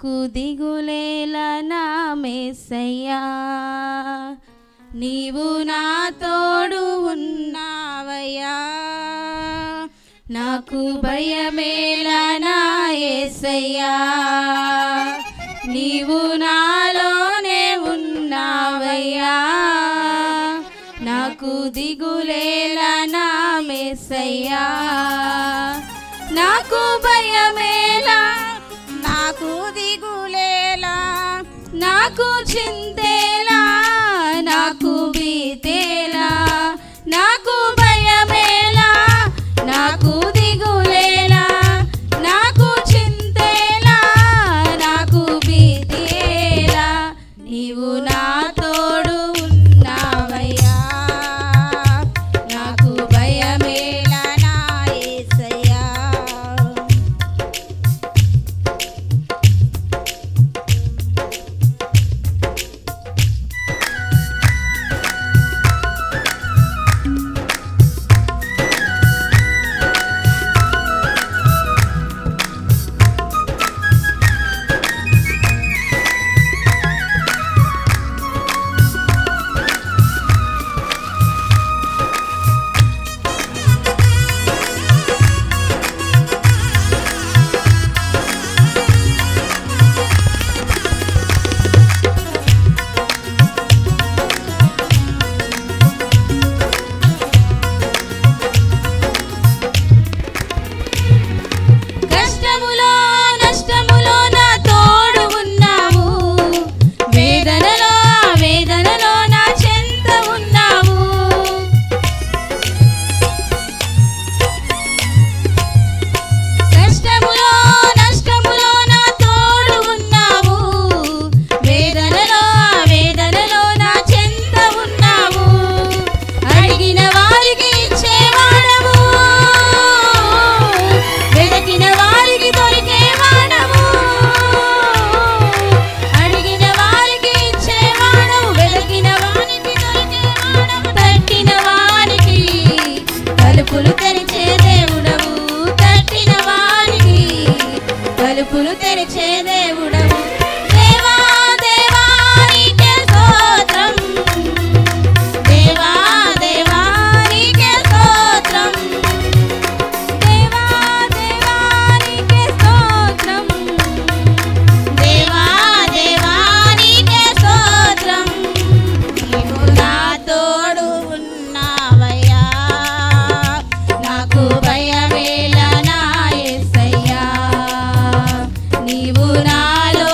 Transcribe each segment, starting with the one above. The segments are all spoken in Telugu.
నాకు దిగులేలా నా యేసయ్యా, నీవు నా తోడు ఉన్నావయ్యా. నాకు భయమేలా నా యేసయ్యా, నీవు నాలోనే ఉన్నావయ్యా. నాకు దిగులేలా నా యేసయ్యా, నాకు భయమేలా, నాకు దిగులేలా, నాకు చింతేలా, నాకు భీతేలా, నాకు భయమేలా, నాకు దిగులేలా, నాకు చింతేలా, నాకు భీతేలా, నీవు నా తోడు ఉన్నావయ్యా. నాకు భయమేలా నా యేసయ్యా. తలుపులు తెరిచే దేవుడవు. దేవా దేవా నీకే స్తోత్రం, దేవా దేవా నీకే స్తోత్రం, దేవా దేవా నీకే స్తోత్రం, దేవా దేవా నీకే స్తోత్రం. నీవు నా తోడు ఉన్నావయ్యా, నాకు భయమేలా నా యేసయ్యా, నీవు నాలో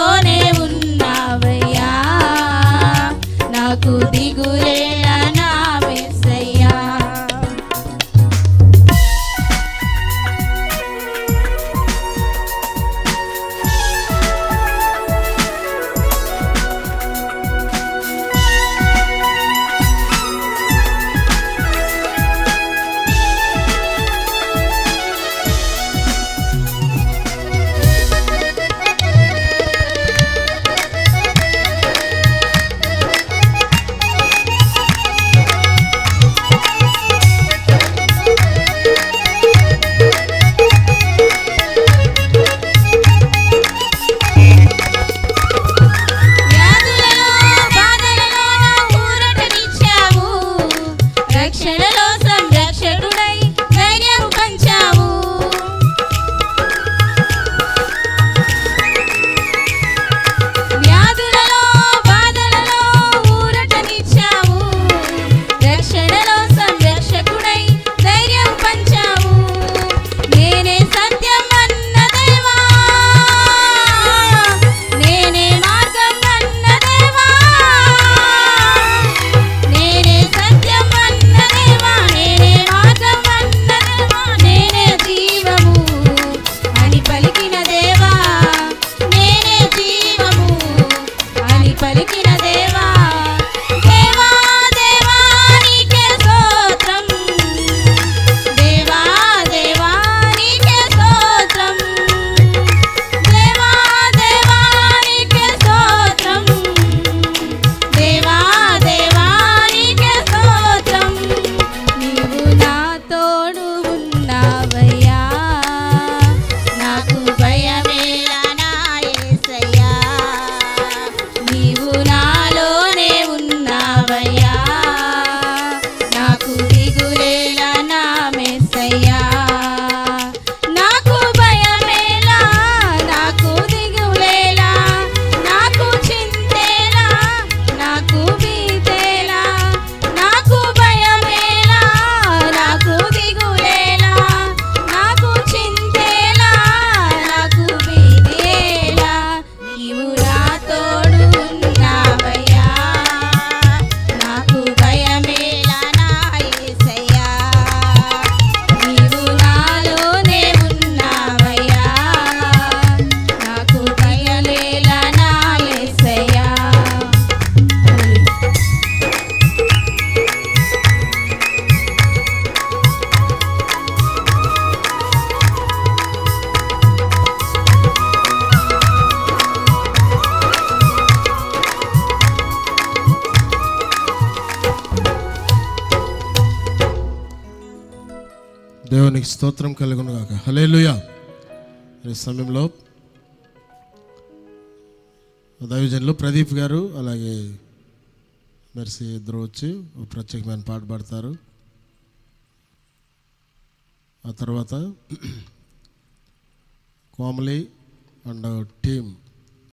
దేవునికి స్తోత్రం కలుగును గాక. హల్లెలూయా. ఈ సమయంలో దైవజనులు ప్రదీప్ గారు అలాగే మెర్సీ ఇద్దరు వచ్చి ప్రత్యేకమైన పాట పాడతారు. ఆ తర్వాత కోమలి అండ్ టీమ్